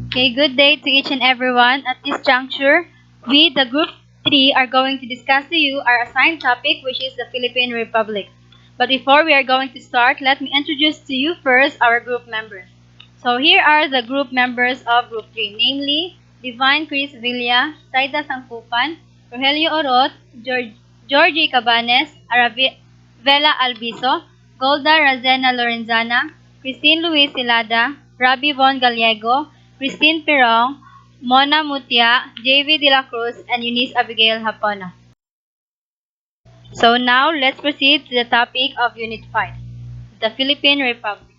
Okay, good day to each and everyone. At this juncture, we, the Group 3, are going to discuss to you our assigned topic, which is the Philippine Republic. But before we are going to start, let me introduce to you first our group members. So here are the group members of Group 3, namely Divine Chris Villa, Saida Sangkupan, Rogelio Orot, Georgie Cabanes, Vela Albiso, Golda Razena Lorenzana, Christine Luis Silada, Rabi Von Gallego, Christine Pirong, Mona Mutia, JV De La Cruz, and Eunice Abigail Hapona. So now let's proceed to the topic of Unit 5, the Philippine Republic.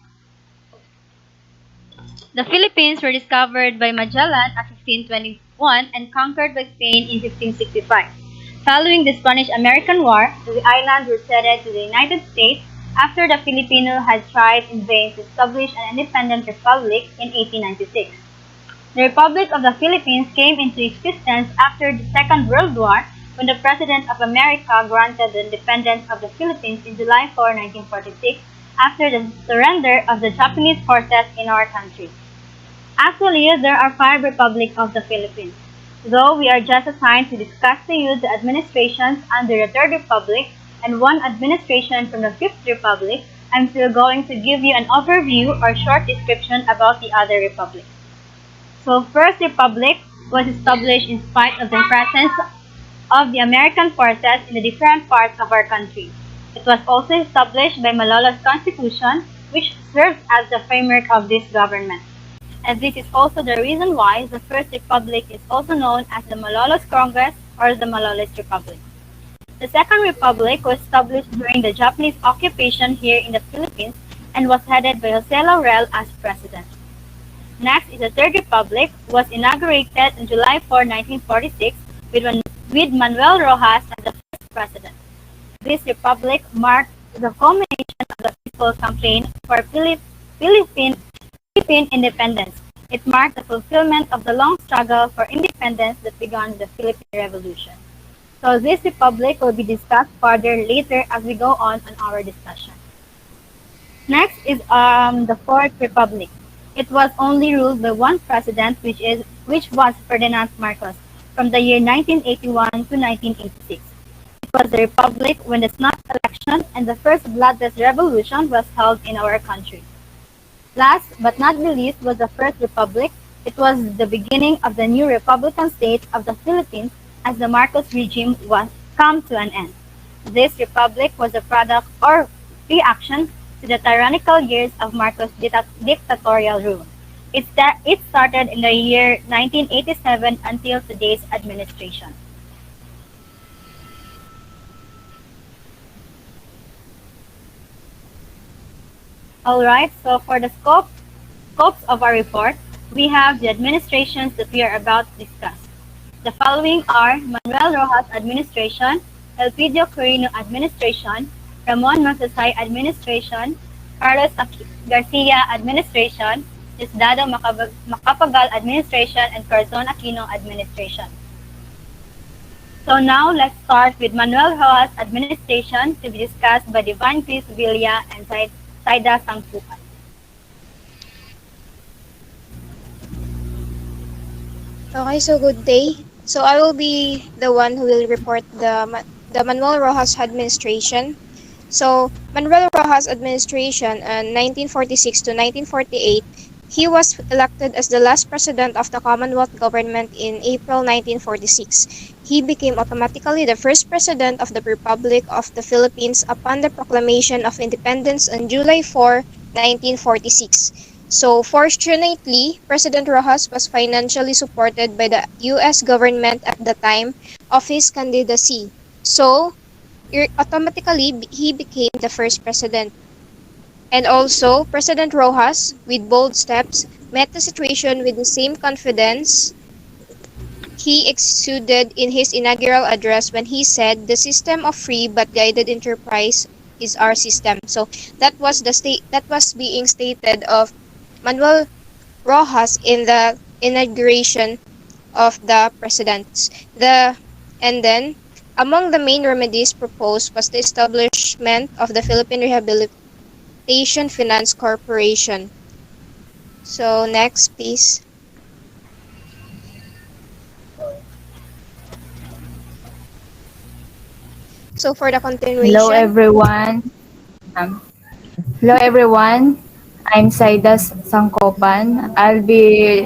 The Philippines were discovered by Magellan at 1521 and conquered by Spain in 1565. Following the Spanish-American War, the islands were ceded to the United States after the Filipinos had tried in vain to establish an independent republic in 1896. The Republic of the Philippines came into existence after the Second World War when the President of America granted the independence of the Philippines in July 4, 1946 after the surrender of the Japanese forces in our country. Actually, there are 5 republics of the Philippines. Though we are just assigned to discuss to you the administrations under the Third Republic and one administration from the Fifth Republic, I'm still going to give you an overview or short description about the other republics. So, First Republic was established in spite of the presence of the American forces in the different parts of our country. It was also established by Malolos Constitution, which serves as the framework of this government. And this is also the reason why the First Republic is also known as the Malolos Congress or the Malolos Republic. The Second Republic was established during the Japanese occupation here in the Philippines and was headed by Jose Laurel as president. Next is the Third Republic, was inaugurated on July 4, 1946 with Manuel Rojas as the first president. This republic marked the culmination of the peaceful campaign for Philippine independence. It marked the fulfillment of the long struggle for independence that began with the Philippine Revolution. So this republic will be discussed further later as we go on our discussion. Next is the Fourth Republic. It was only ruled by one president, which was Ferdinand Marcos, from the year 1981 to 1986. It was the republic when the snap election and the first bloodless revolution was held in our country. Last but not the least was the First Republic. It was the beginning of the new republican state of the Philippines as the Marcos regime was come to an end. This republic was a product or reaction to the tyrannical years of Marcos' dictatorial rule. It started in the year 1987 until today's administration. Alright, so for the scopes of our report, we have the administrations that we are about to discuss. The following are Manuel Rojas administration, Elpidio Quirino administration, Ramon Magsaysay administration, Carlos Garcia administration, Diosdado Macapagal administration, and Corazon Aquino administration. So now let's start with Manuel Rojas administration to be discussed by Divine Chris Villa and Saida Sangkupan. Okay, so good day. So I will be the one who will report the Manuel Rojas administration. So Manuel Rojas administration in 1946 to 1948, he was elected as the last president of the Commonwealth government in April 1946. He became automatically the first president of the Republic of the Philippines upon the proclamation of independence on July 4, 1946. So fortunately, President Rojas was financially supported by the US government at the time of his candidacy. So automatically, he became the first president. And also, President Rojas, with bold steps, met the situation with the same confidence he exuded in his inaugural address when he said, "The system of free but guided enterprise is our system." So that was being stated of Manuel Rojas in the inauguration of the presidents. And then, among the main remedies proposed was the establishment of the Philippine Rehabilitation Finance Corporation. So next, please. So for the Hello continuation, everyone. Um, Hello everyone. I'm Saidas Sangkopan. I'll be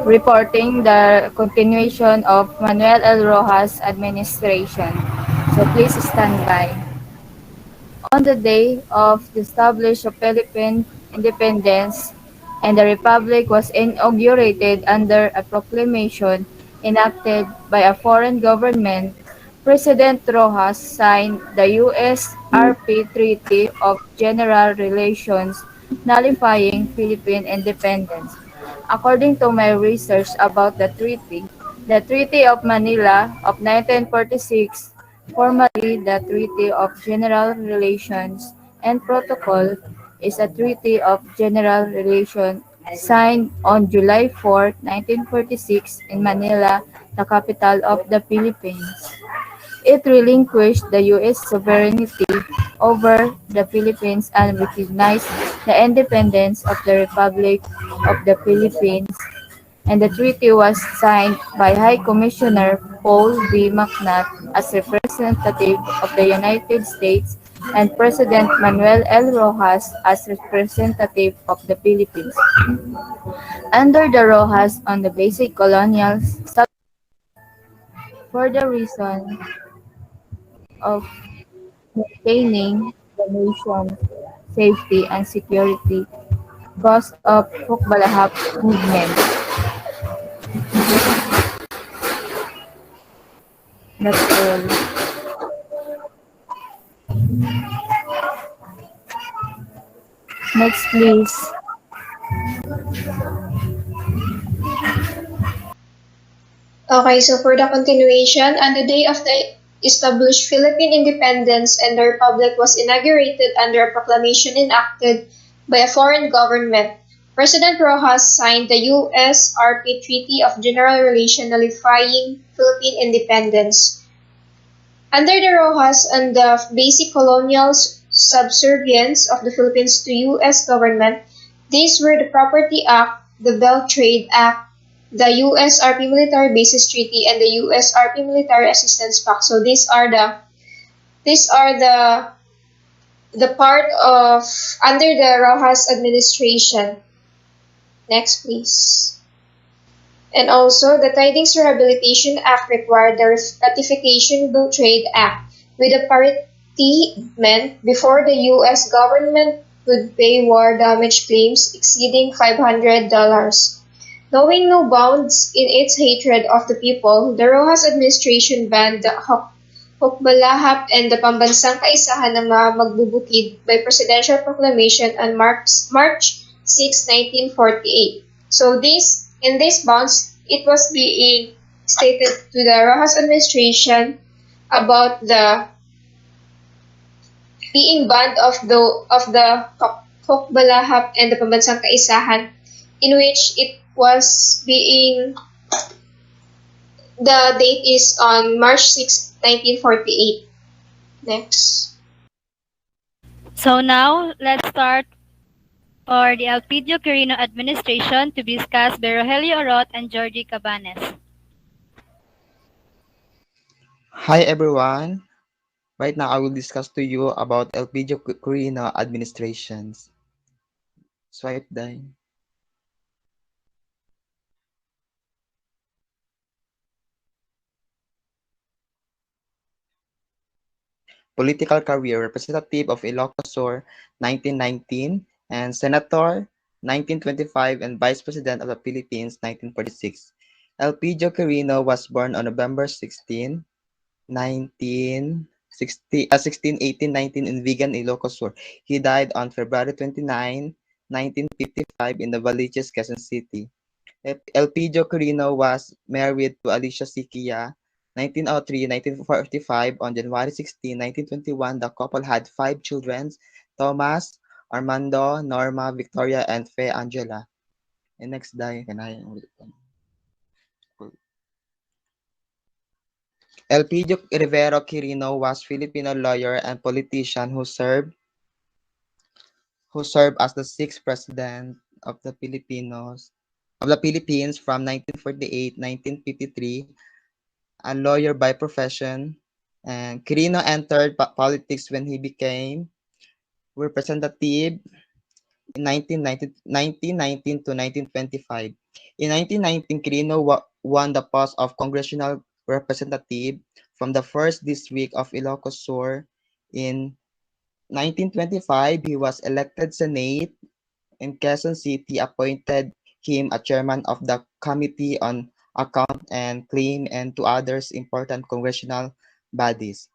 reporting the continuation of Manuel L. Rojas administration. So please stand by. On the day of the establishment of Philippine independence and the republic was inaugurated under a proclamation enacted by a foreign government, President Rojas signed the USRP Treaty of General Relations nullifying Philippine independence. According to my research about the Treaty of Manila of 1946, formally the Treaty of General Relations and Protocol, is a treaty of general relations signed on July 4, 1946 in Manila, the capital of the Philippines. It relinquished the U.S. sovereignty over the Philippines and recognized the independence of the Republic of the Philippines, and the treaty was signed by High Commissioner Paul V. McNutt as representative of the United States and President Manuel L. Rojas as representative of the Philippines. Under the Rojas on the basic colonial for the reason of maintaining the nation's safety and security because of Hukbalahap movement. That's all. Next, please. okay, so for the continuation, on the day of the established Philippine independence and the republic was inaugurated under a proclamation enacted by a foreign government, President Rojas signed the USRP Treaty of General Relation nullifying Philippine independence. Under the Rojas and the basic colonial subservience of the Philippines to U.S. government, these were the Property Act, the Belt Trade Act, the USRP Military Bases Treaty, and the USRP Military Assistance Pact. So these are the part of under the Rojas administration. Next, please. And also, the Tidings Rehabilitation Act required the ratification of the Trade Act with a parity meant before the U.S. government could pay war damage claims exceeding $500. Knowing no bounds in its hatred of the people, the Rojas administration banned the hukbalahap and the pambansang kaisahan ng mga magbubukid by presidential proclamation on March 6, 1948. So in this bounds, it was being stated to the Rojas administration about the being banned of the hukbalahap and the pambansang kaisahan, in which it was being the date is on March 6, 1948. Next. So now, let's start for the Elpidio Quirino administration to be discussed by Rogelio Orot and Georgie Cabanes. Hi everyone. Right now I will discuss to you about Elpidio Quirino administrations. Swipe down. Political career: Representative of Ilocos Sur 1919 and Senator 1925 and Vice President of the Philippines 1946. Elpidio Quirino was born on November 16, 1618-19 in Vigan, Ilocos Sur. He died on February 29, 1955 in Novaliches, Quezon City. Elpidio Quirino was married to Alicia Siquia 1903-1945. On January 16, 1921, the couple had 5 children: Thomas, Armando, Norma, Victoria, and Fe Angela. And next day, Elpidio Rivero Quirino was Filipino lawyer and politician who served as the 6th president of the Philippines from 1948-1953, a lawyer by profession. And Quirino entered politics when he became representative in 1919 to 1925. In 1919, Quirino won the post of congressional representative from the 1st District of Ilocos Sur. In 1925, he was elected Senate in Quezon City, appointed him a chairman of the Committee on Account and Claim and to others important congressional bodies.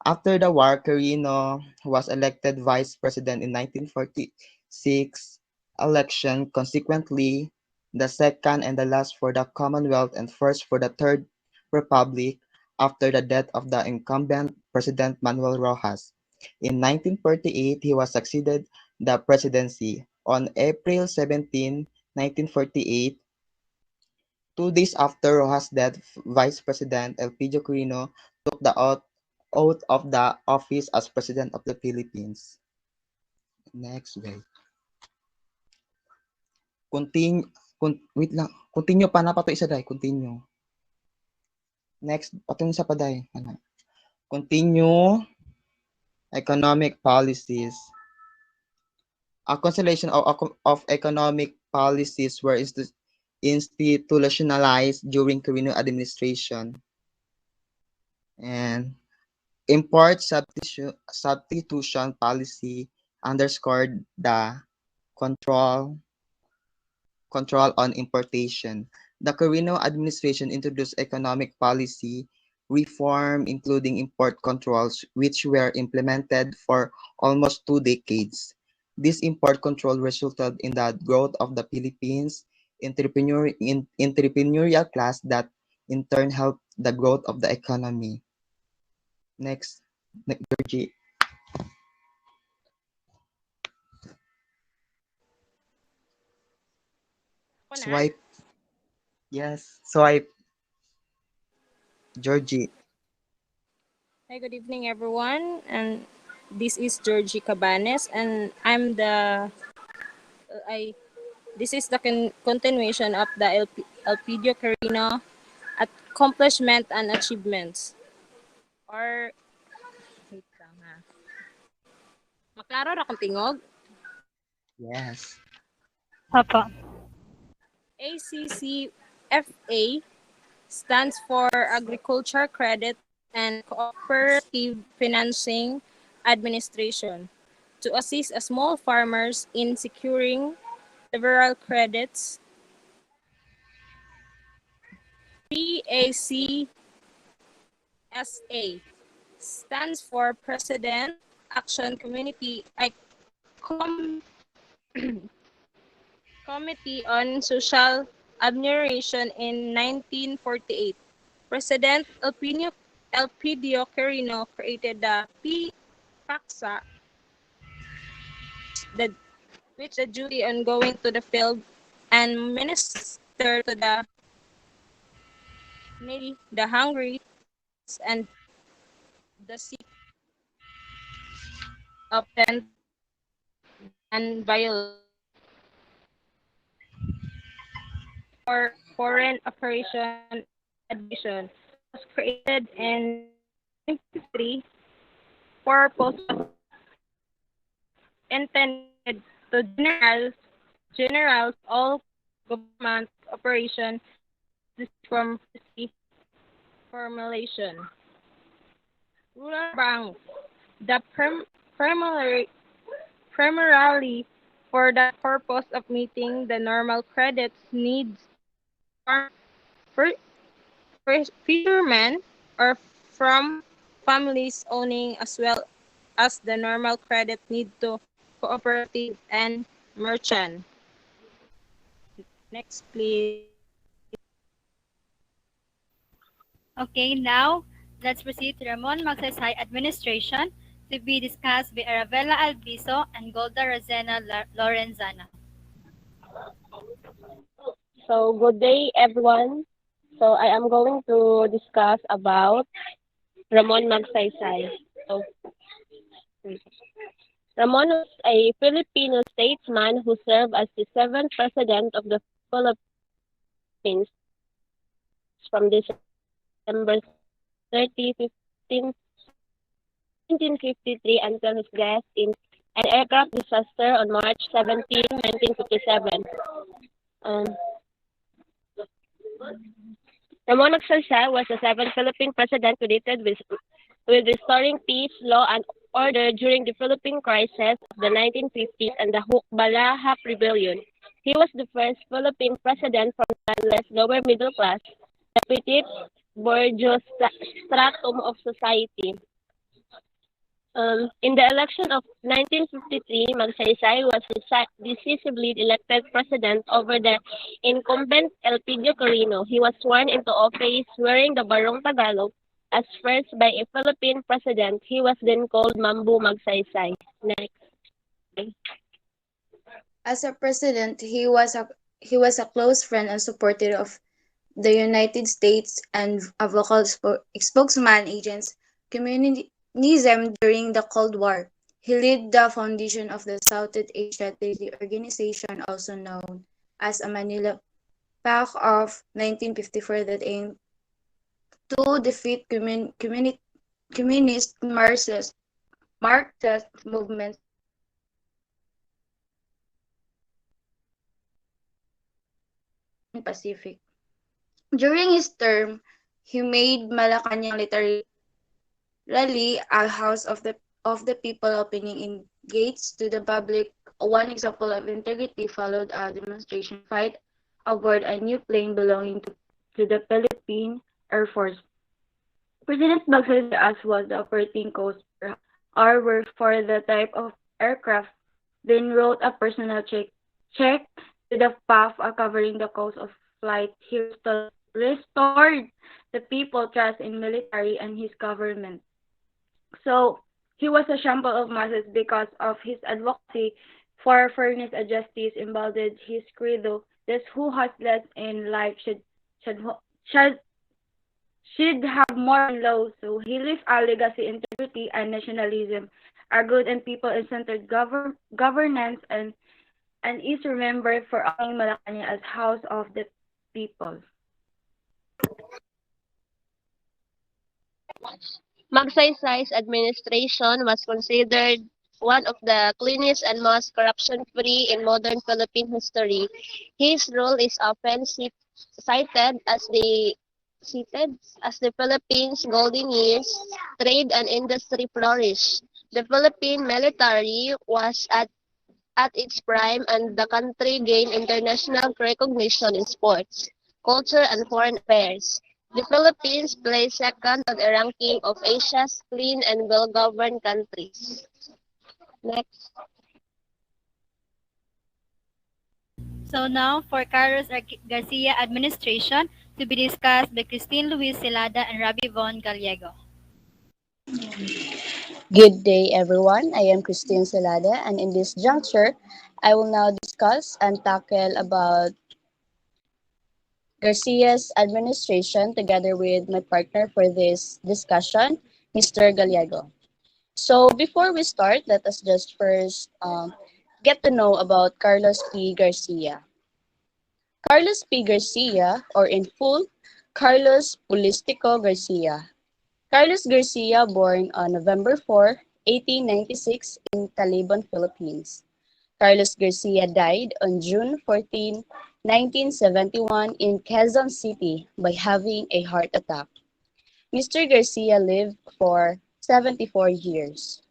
After the war, Quirino was elected vice president in 1946 election, consequently the second and the last for the Commonwealth and first for the Third Republic after the death of the incumbent President Manuel Rojas. In 1948, he was succeeded the presidency. On April 17, 1948, 2 days after Rojas' death, Vice President Elpidio Quirino took the oath of the office as President of the Philippines. Next, wait. Continue, wait lang. Continue pa na pa to isa day. Continue. Next, patong isa pa day. Ano? Continue economic policies. A constellation of economic policies were institutionalized during Quirino administration. And import substitution policy underscored the control on importation. The Quirino administration introduced economic policy reform, including import controls, which were implemented for almost 2 decades. This import control resulted in the growth of the Philippines entrepreneurial class that in turn helped the growth of the economy. Next, Georgie. Swipe. Yes, swipe. Georgie. Hi, good evening, everyone. And this is Georgie Cabanes, and I. This is the continuation of the Elpidio Quirino accomplishment and achievements. Or wait lang ha. Maklaro ra kung tingog. Yes. Papa. ACCFA stands for Agriculture Credit and Cooperative Financing Administration to assist small farmers in securing several credits. PACSA stands for President Action Community Committee on Social Admiration in 1948. President Elpidio Quirino created the PACSA, which the duty on going to the field and minister to the needy, the hungry, and the sick of and violence. For Foreign Operation Division was created in 1953 for purpose intended to generals all government operation from formulation. Rural banks, the primarily for the purpose of meeting the normal credit needs for fishermen or from families owning as well as the normal credit need to cooperative and merchant. Next, please. Okay, now let's proceed to Ramon Magsaysay administration to be discussed by Arabella Albiso and Golda Rosena Lorenzana. So good day, everyone. So I am going to discuss about Ramon Magsaysay. So, Ramon was a Filipino statesman who served as the seventh president of the Philippines from December 30, 1953 until his death in an aircraft disaster on March 17, 1957. Um, Ramon Magsaysay was the seventh Philippine president credited with restoring peace, law, and order during the Philippine crisis of the 1950s and the Balahap Rebellion. He was the first Philippine president from the less lower middle class, the petite bourgeois stratum of society. In the election of 1953, Magsaysay was decisively elected president over the incumbent Elpidio Quirino. He was sworn into office wearing the Barong Tagalog as first by a Philippine president. He was then called Mambu Magsaysay. Next. As a president, he was a close friend and supporter of the United States and a vocal spokesman against communism during the Cold War. He led the foundation of the Southeast Asia Treaty Organization, also known as a Manila Pact of 1954, that aimed to defeat communist Marxist movements in Pacific. During his term, he made Malacanang literally a house of the people, opening in gates to the public. One example of integrity followed a demonstration fight aboard a new plane belonging to the Philippine Air Force. President Magsaysay, as was the operating cost per hour for the type of aircraft, then wrote a personal check to the PAF covering the cost of flight. He restored the people trust in military and his government. So he was a shamble of masses because of his advocacy for fairness and justice embodied his credo. This who has less in life should should should have more in law. So he left a legacy, integrity, and nationalism, are good and people-centered governance, and is remembered for owning Malacanang as House of the People. Magsaysay's administration was considered one of the cleanest and most corruption-free in modern Philippine history. His rule is often cited as the Philippines' golden years. Trade and industry flourished. The Philippine military was at its prime, and the country gained international recognition in sports, culture, and foreign affairs. The Philippines placed second on a ranking of Asia's clean and well-governed countries. Next. So now for Carlos Garcia administration to be discussed by Christine Luis Celada and Rabi Von Gallego. Good day, everyone. I am Christine Celada, and in this juncture, I will now discuss and tackle about Garcia's administration together with my partner for this discussion, Mr. Gallego. So before we start, let us just first get to know about Carlos P. Garcia. Carlos P. Garcia, or in full, Carlos Pulistico Garcia. Carlos Garcia, born on November 4, 1896 in Talibon, Philippines. Carlos Garcia died on June 14, 1971 in Quezon City by having a heart attack. Mr. Garcia lived for 74 years.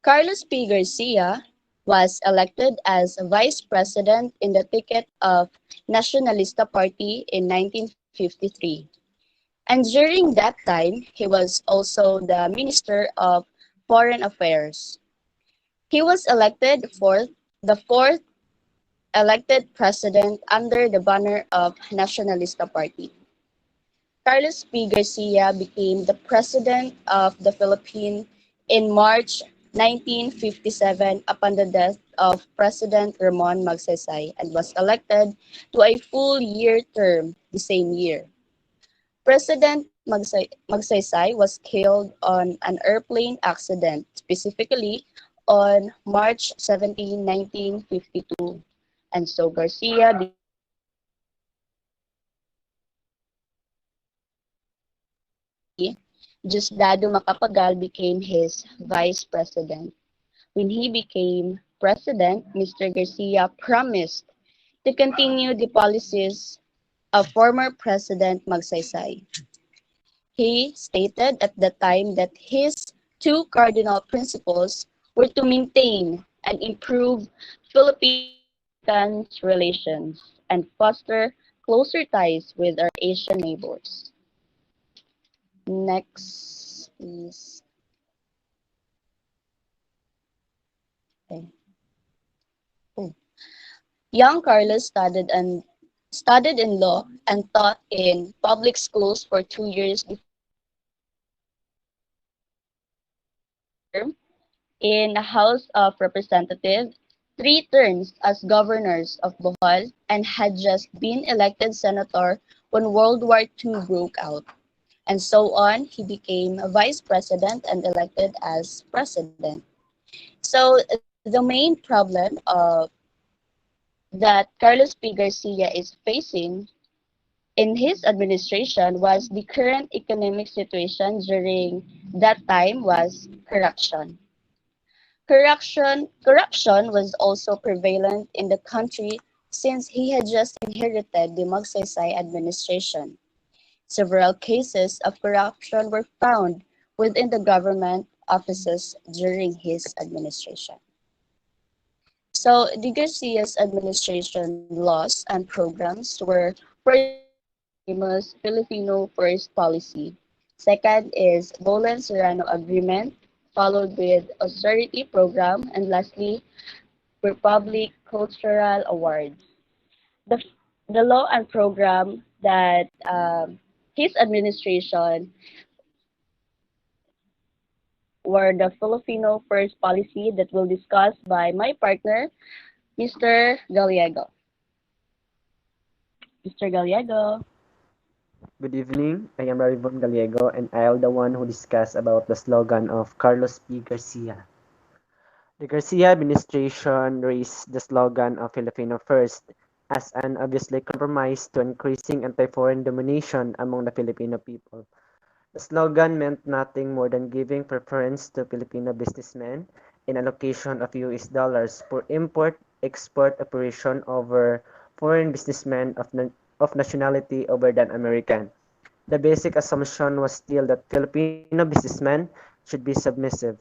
Carlos P. Garcia was elected as Vice President in the ticket of Nacionalista Party in 1953. And during that time, he was also the Minister of Foreign Affairs. He was elected for the fourth elected president under the banner of Nacionalista Party. Carlos P. Garcia became the President of the Philippines in March 1957 upon the death of President Ramon Magsaysay and was elected to a full year term the same year. President Magsaysay was killed on an airplane accident, specifically on March 17, 1952. And so Garcia Diosdado Macapagal became his vice president. When he became president, Mr. Garcia promised to continue the policies of former President Magsaysay. He stated at the time that his two cardinal principles were to maintain and improve Philippine-American relations and foster closer ties with our Asian neighbors. Next, please. Okay. Oh. Young Carlos studied in law and taught in public schools for 2 years before in the House of Representatives, 3 terms as governors of Bohol, and had just been elected senator when World War II broke out. And so on, he became a vice president and elected as president. So the main problem that Carlos P. Garcia is facing in his administration was the current economic situation during that time was corruption. Corruption was also prevalent in the country since he had just inherited the Magsaysay administration. Several cases of corruption were found within the government offices during his administration. So the Garcia's administration laws and programs were first famous Filipino First policy. Second is Bolen-Serrano Agreement, followed with austerity program, and lastly, Republic Cultural Awards. The, the law and program that his administration were the Filipino First policy that will discuss by my partner, Mr. Gallego. Mr. Gallego. Good evening. I am Marivon Gallego, and I'll the one who discuss about the slogan of Carlos P. Garcia. The Garcia administration raised the slogan of Filipino First as an obviously compromise to increasing anti-foreign domination among the Filipino people. The slogan meant nothing more than giving preference to Filipino businessmen in allocation of US dollars for import-export operation over foreign businessmen of nationality other than American. The basic assumption was still that Filipino businessmen should be submissive.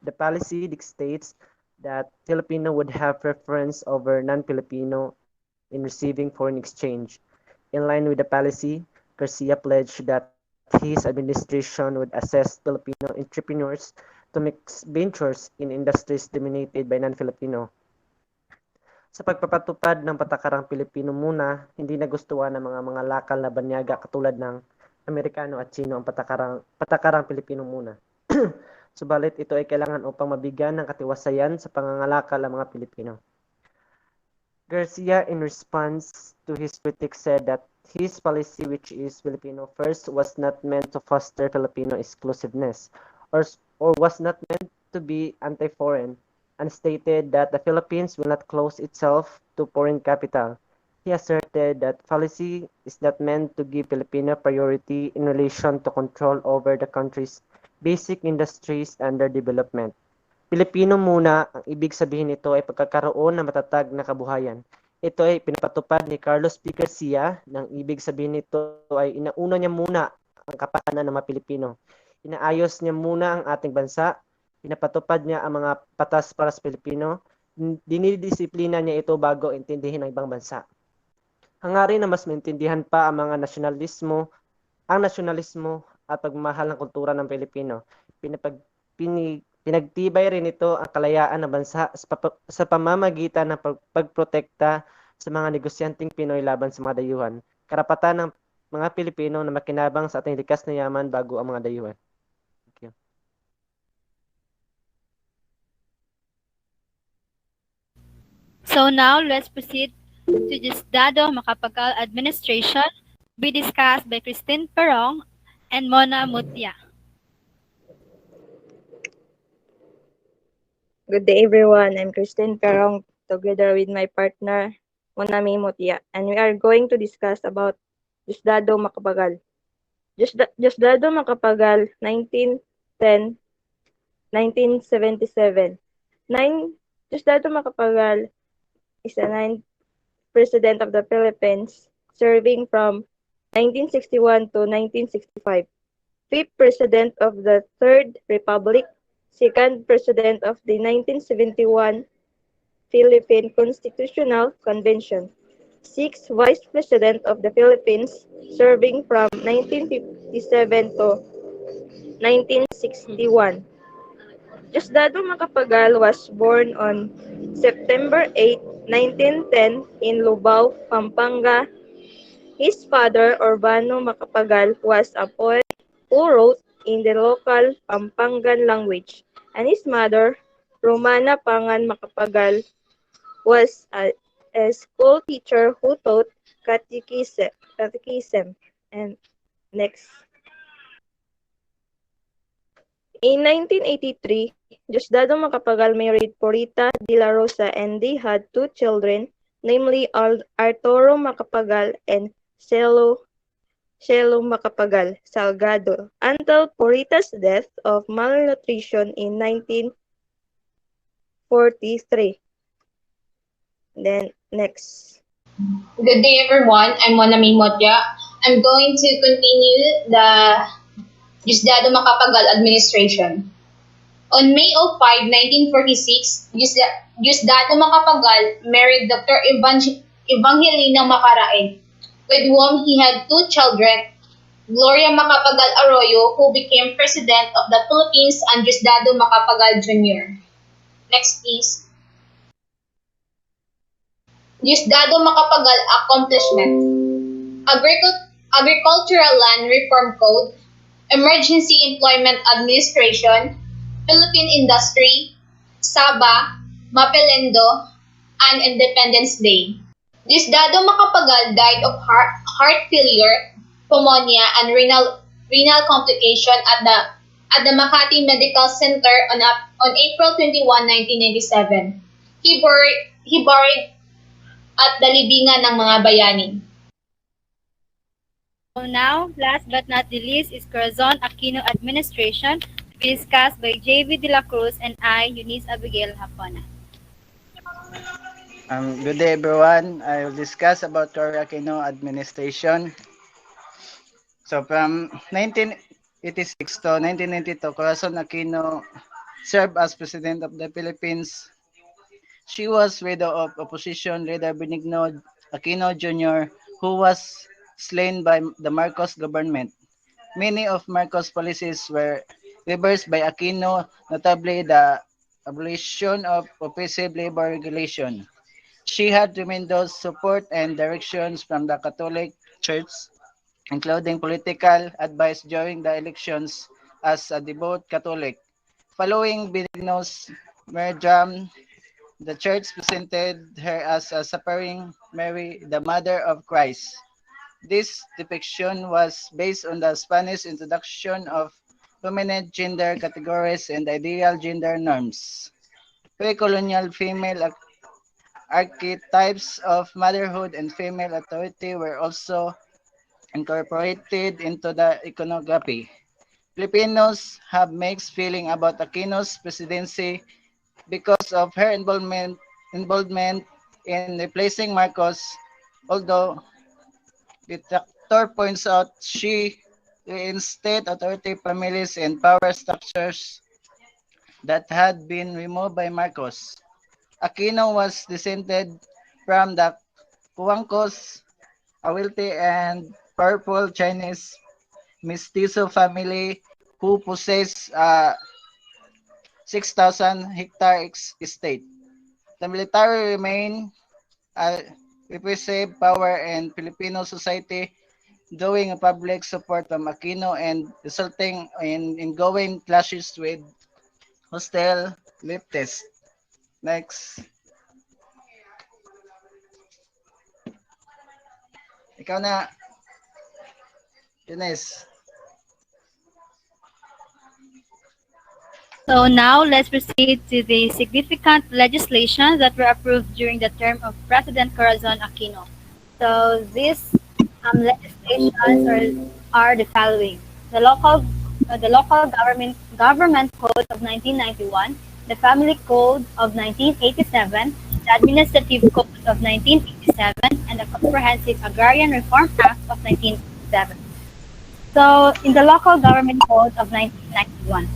The policy dictates that Filipino would have preference over non-Filipino in receiving foreign exchange. In line with the policy, Garcia pledged that his administration would assess Filipino entrepreneurs to make ventures in industries dominated by non-Filipino. Sa pagpapatupad ng patakarang Pilipino muna, hindi nagustuhan ng mga lakal na banyaga katulad ng Amerikano at Chino ang patakarang Pilipino muna. Subalit ito ay kailangan upang mabigyan ng katiwasayan sa pangangalakal ang mga Pilipino. Garcia, in response to his critics, said that his policy, which is Filipino First, was not meant to foster Filipino exclusiveness or was not meant to be anti-foreign, and stated that the Philippines will not close itself to foreign capital. He asserted that policy is not meant to give Filipino priority in relation to control over the country's basic industries and their development. Pilipino muna, ang ibig sabihin nito ay pagkakaroon ng matatag na kabuhayan. Ito ay pinapatupad ni Carlos P. Garcia, nang ibig sabihin nito ay inauna niya muna ang kapakanan ng mga Pilipino. Inaayos niya muna ang ating bansa, pinapatupad niya ang mga patas para sa Pilipino, dinidisiplina niya ito bago intindihin ng ibang bansa. Hangarin na mas maintindihan pa ang nasyonalismo at pagmamahal ng kultura ng Pilipino. Pinagtibay rin ito ang kalayaan ng bansa sa pamamagitan ng pagprotekta sa mga negosyanteng Pinoy laban sa mga dayuhan. Karapatan ng mga Pilipino na makinabang sa ating likas na yaman bago ang mga dayuhan. Thank you. So now, let's proceed to Diosdado Macapagal administration, be discussed by Christine Perong and Mona Mutia. Good day, everyone. I'm Christine Perong, together with my partner, Monami Mutia, and we are going to discuss about Diosdado Macapagal. Diosdado Macapagal, 1910, 1977. Diosdado Macapagal is the ninth President of the Philippines, serving from 1961 to 1965. Fifth President of the Third Republic, second President of the 1971 Philippine Constitutional Convention, sixth Vice President of the Philippines, serving from 1957 to 1961. Diosdado Macapagal was born on September 8, 1910 in Lubao, Pampanga. His father, Urbano Macapagal, was a poet who wrote in the local Pampangan language, and his mother, Romana Pangan Macapagal, was a school teacher who taught catechism. And next. In 1983, Diosdado Macapagal married Porita de la Rosa and they had two children, namely Arturo Macapagal and Celo Macapagal Salgado, until Porita's death of malnutrition in 1943. Then, next. Good day, everyone. I'm Monami Motya. I'm going to continue the Diosdado Macapagal administration. On May 5, 1946, Diosdado Macapagal married Dr. Evangelina Macaraig, with whom he had two children, Gloria Macapagal Arroyo, who became President of the Philippines, and Diosdado Macapagal Jr. Next, please. Diosdado Macapagal accomplishment: Agricultural Land Reform Code, Emergency Employment Administration, Philippine Industry, Saba, Mapelendo, and Independence Day. Diosdado Macapagal died of heart failure, pneumonia, and renal complication at the Makati Medical Center on April 21, 1997. He buried at the libingan ng mga bayani. So now, last but not the least, is Corazon Aquino administration, to be discussed by J.V. De La Cruz and I, Eunice Abigail Hapona. Good day, everyone. I will discuss about Corazon Aquino administration. So from 1986 to 1992, Corazon Aquino served as President of the Philippines. She was widow of opposition leader Benigno Aquino Jr., who was slain by the Marcos government. Many of Marcos' policies were reversed by Aquino, notably the abolition of oppressive labor regulation. She had tremendous support and directions from the Catholic Church, including political advice during the elections as a devout Catholic. Following Benigno's martyrdom, the church presented her as a suffering Mary, the Mother of Christ. This depiction was based on the Spanish introduction of prominent gender categories and ideal gender norms. Pre-colonial female archetypes of motherhood and female authority were also incorporated into the iconography. Filipinos have mixed feeling about Aquino's presidency because of her involvement in replacing Marcos, although detractor points out she reinstated authoritative families and power structures that had been removed by Marcos. Aquino was descended from the Cuancos, a wealthy and powerful Chinese mestizo family who possessed 6,000 hectare estate. The military remained a repressive power in Filipino society, drawing public support from Aquino and resulting in ongoing clashes with hostile leftists. Next. Ikaw na, Eunice. So now, let's proceed to the significant legislation that were approved during the term of President Corazon Aquino. So these legislations or are the following: the local government code of 1991, the family code of 1987, the administrative code of 1987, and the comprehensive agrarian reform act of 1987. So, in the local government code of 1991,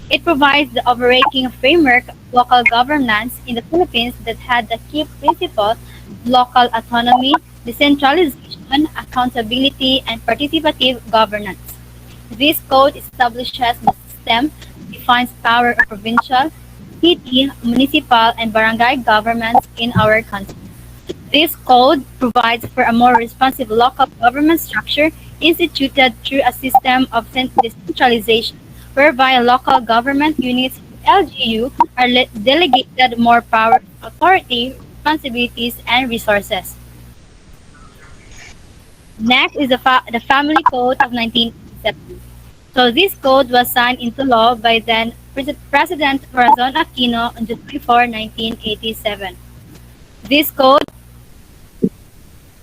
it provides the overarching framework of local governance in the Philippines that had the key principles of local autonomy, decentralization, accountability, and participative governance. This code establishes the system, defines power of provincial, city, municipal, and barangay governments in our country. This code provides for a more responsive local government structure instituted through a system of decentralization, whereby local government units (LGU) are delegated more power, authority, responsibilities, and resources. Next is the Family Code of 1987. So this code was signed into law by then President Corazon Aquino on July 4, 1987. This code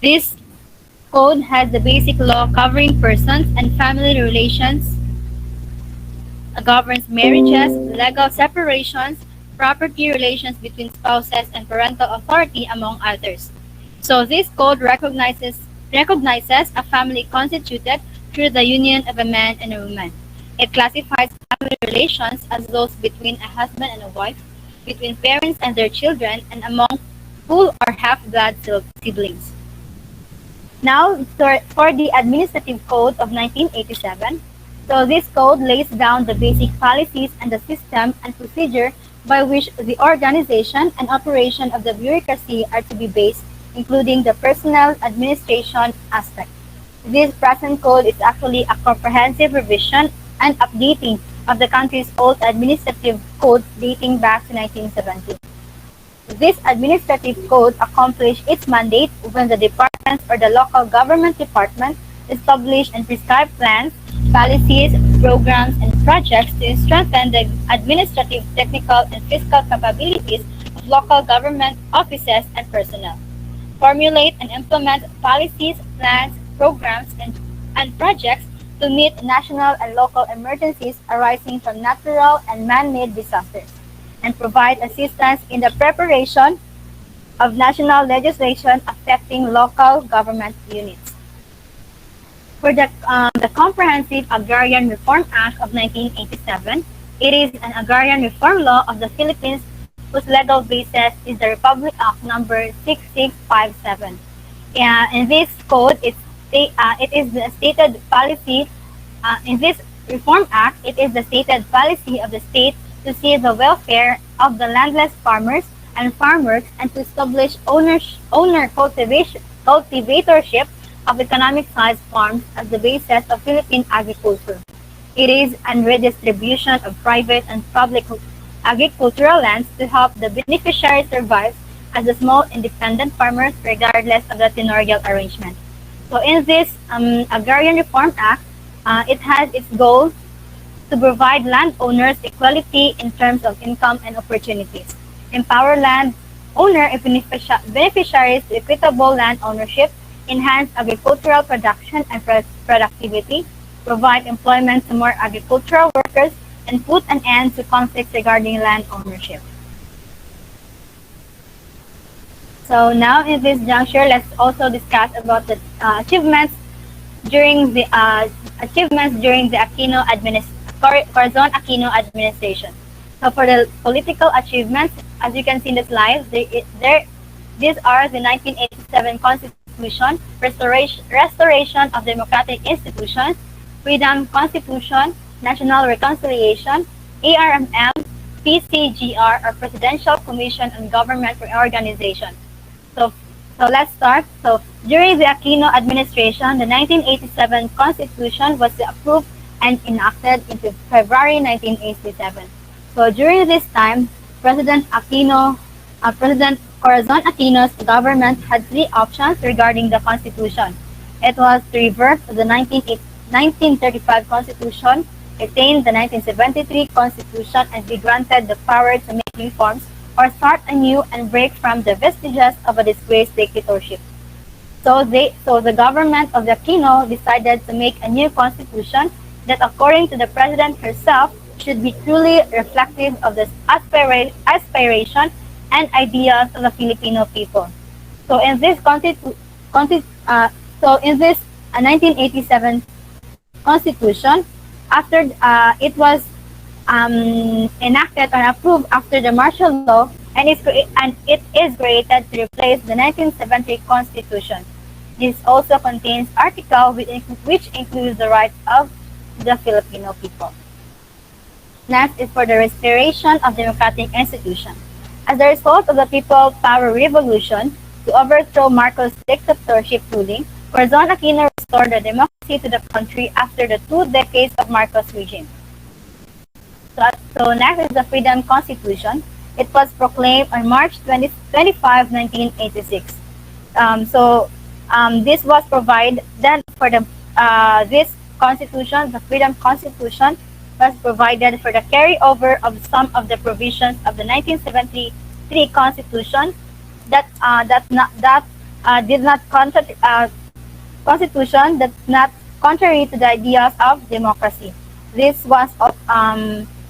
This code has the basic law covering persons and family relations, governs marriages, legal separations, property relations between spouses, and parental authority, among others. So this code recognizes a family constituted through the union of a man and a woman. It classifies family relations as those between a husband and a wife, between parents and their children, and among full or half-blood siblings. Now, for the Administrative Code of 1987, so this code lays down the basic policies and the system and procedure by which the organization and operation of the bureaucracy are to be based, including the personnel administration aspect. This present code is actually a comprehensive revision and updating of the country's old administrative code dating back to 1970. This administrative code accomplished its mandate when the departments or the local government department establish and prescribe plans, policies, programs, and projects to strengthen the administrative, technical, and fiscal capabilities of local government offices and personnel. Formulate and implement policies, plans, programs, and projects to meet national and local emergencies arising from natural and man-made disasters, and provide assistance in the preparation of national legislation affecting local government units. For the Comprehensive Agrarian Reform Act of 1987, it is an agrarian reform law of the Philippines whose legal basis is the Republic Act number 6657. In this code, it is the stated policy, in this Reform Act, it is the stated policy of the state to see the welfare of the landless farmers and farm works and to establish cultivatorship of economic-sized farms as the basis of Philippine agriculture. It is a redistribution of private and public agricultural lands to help the beneficiaries survive as the small independent farmers regardless of the tenurial arrangement. So in this Agrarian Reform Act, it has its goal to provide landowners equality in terms of income and opportunities, empower landowner and beneficiaries to equitable land ownership, enhance agricultural production and productivity, provide employment to more agricultural workers, and put an end to conflicts regarding land ownership. So now in this juncture, let's also discuss about the achievements during the Corazon Aquino administration. So for the political achievements, as you can see in the slide, these are the 1987 Constitution, restoration of democratic institutions, Freedom Constitution, National Reconciliation, ARMM, PCGR, or Presidential Commission on Government Reorganization. So let's start. So during the Aquino administration, the 1987 Constitution was approved and enacted in February 1987. So during this time, President Corazon Aquino's government had three options regarding the Constitution. It was to reverse the 1935 Constitution, retain the 1973 Constitution, and be granted the power to make reforms or start anew and break from the vestiges of a disgraced dictatorship. So the government of the Aquino decided to make a new constitution that, according to the president herself, should be truly reflective of the aspiration and ideas of the Filipino people. So in this consti- so in this 1987 constitution, after it was enacted or approved after the martial law, and it is created to replace the 1970 constitution. This also contains article which includes the rights of the Filipino people. Next is for the restoration of democratic institutions. As a result of the People Power Revolution to overthrow Marcos' dictatorship ruling, Corazon Aquino restored the democracy to the country after the 2 decades of Marcos regime. So next is the Freedom Constitution. It was proclaimed on March 25, 1986. This was provided for this constitution, the Freedom Constitution, was provided for the carryover of some of the provisions of the 1973 Constitution Constitution that's not contrary to the ideas of democracy. This was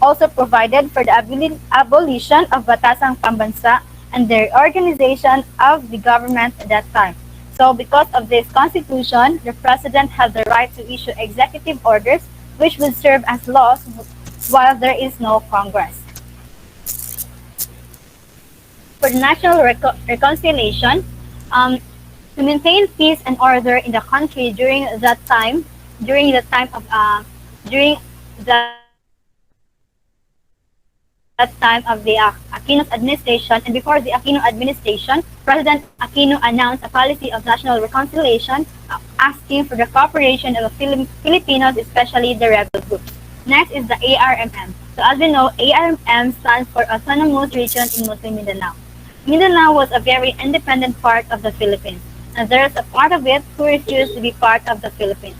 also provided for the abolition of Batasang Pambansa and the reorganization of the government at that time. So because of this constitution, the president has the right to issue executive orders which will serve as laws while there is no Congress. For the national reconciliation, to maintain peace and order in the country during the time of the Aquino's administration, and before the Aquino administration, President Aquino announced a policy of national reconciliation, asking for the cooperation of the Filipinos, especially the rebel groups. Next is the ARMM. So as we know, ARMM stands for Autonomous Region in Muslim Mindanao. Mindanao was a very independent part of the Philippines, and there is a part of it who refused to be part of the Philippines.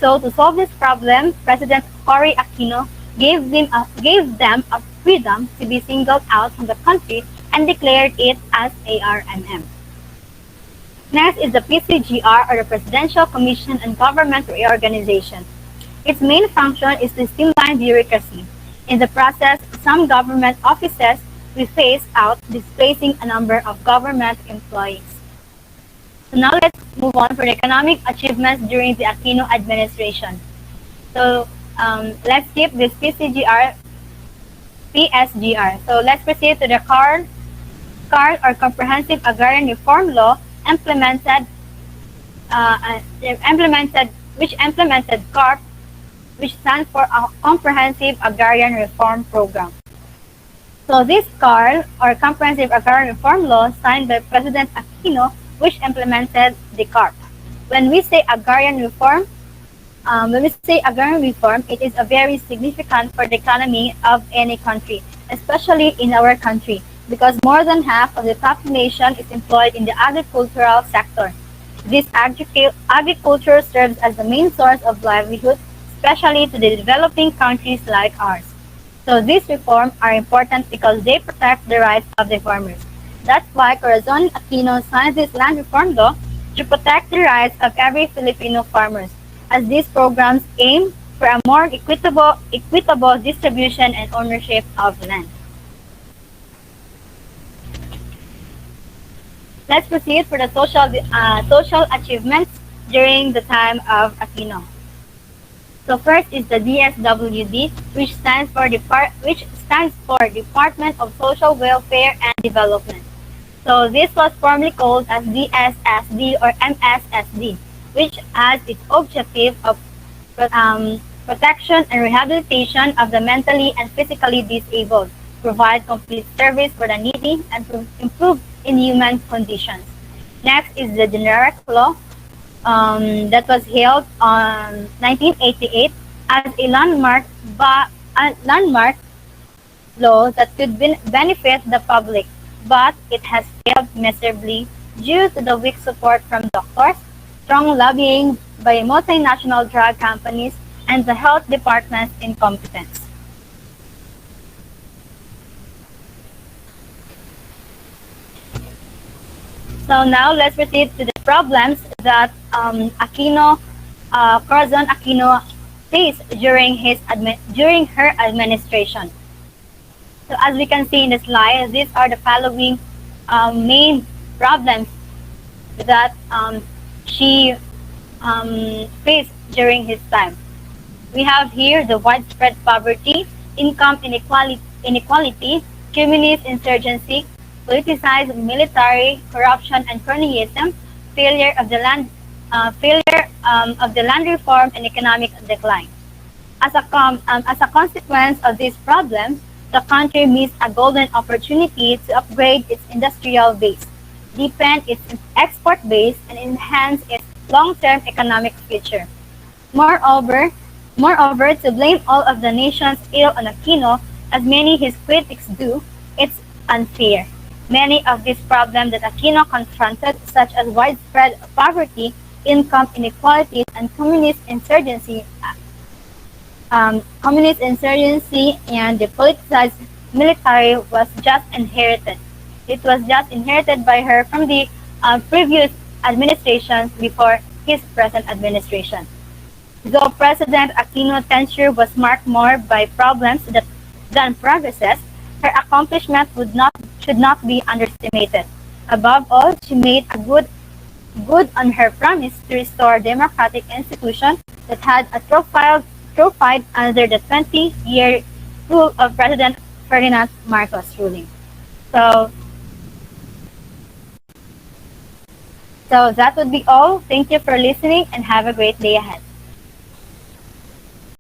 So to solve this problem, President Cory Aquino gave them a freedom to be singled out from the country and declared it as ARMM. Next is the PCGR, or the Presidential Commission on Government Reorganization. Its main function is to streamline bureaucracy. In the process, some government offices will phase out, displacing a number of government employees. So now let's move on for the economic achievements during the Aquino administration. So let's skip this PSGR. So let's proceed to the CAR, or Comprehensive Agrarian Reform Law, which implemented CARP, which stands for a Comprehensive Agrarian Reform Program. So this CAR, or Comprehensive Agrarian Reform Law, signed by President Aquino, which implemented the CARP. When we say agrarian reform, it is a very significant for the economy of any country, especially in our country, because more than half of the population is employed in the agricultural sector. This agriculture serves as the main source of livelihood, especially to the developing countries like ours. So these reforms are important because they protect the rights of the farmers. That's why Corazon Aquino signed this land reform law to protect the rights of every Filipino farmers, as these programs aim for a more equitable distribution and ownership of land. Let's proceed for the social achievements during the time of Aquino. So first is the DSWD, which stands for Department of Social Welfare and Development. So this was formerly called as DSSD or MSSD, which has its objective of protection and rehabilitation of the mentally and physically disabled, provide complete service for the needy, and improve inhuman conditions. Next is the generic law that was held on 1988 as a landmark law that could benefit the public, but it has failed miserably due to the weak support from doctors, strong lobbying by multinational drug companies, and the health department's incompetence. So now let's proceed to the problems that Corazon Aquino faced during her administration. So as we can see in the slide, these are the following main problems that she faced during his time. We have here the widespread poverty, income inequality, communist insurgency, politicized military, corruption and cronyism, failure of the land reform, and economic decline. As a consequence of these problems, the country missed a golden opportunity to upgrade its industrial base, deepen its export base, and enhance its long-term economic future. Moreover, to blame all of the nation's ill on Aquino, as many his critics do, it's unfair. Many of these problems that Aquino confronted, such as widespread poverty, income inequalities, and communist insurgency, and the politicized military was just inherited. It was just inherited by her from the previous administrations before his present administration. Though President Aquino's tenure was marked more by problems than progresses, her accomplishment should not be underestimated. Above all, she made a good on her promise to restore democratic institutions that had atrophied under the 20-year rule of President Ferdinand Marcos ruling. So that would be all. Thank you for listening and have a great day ahead.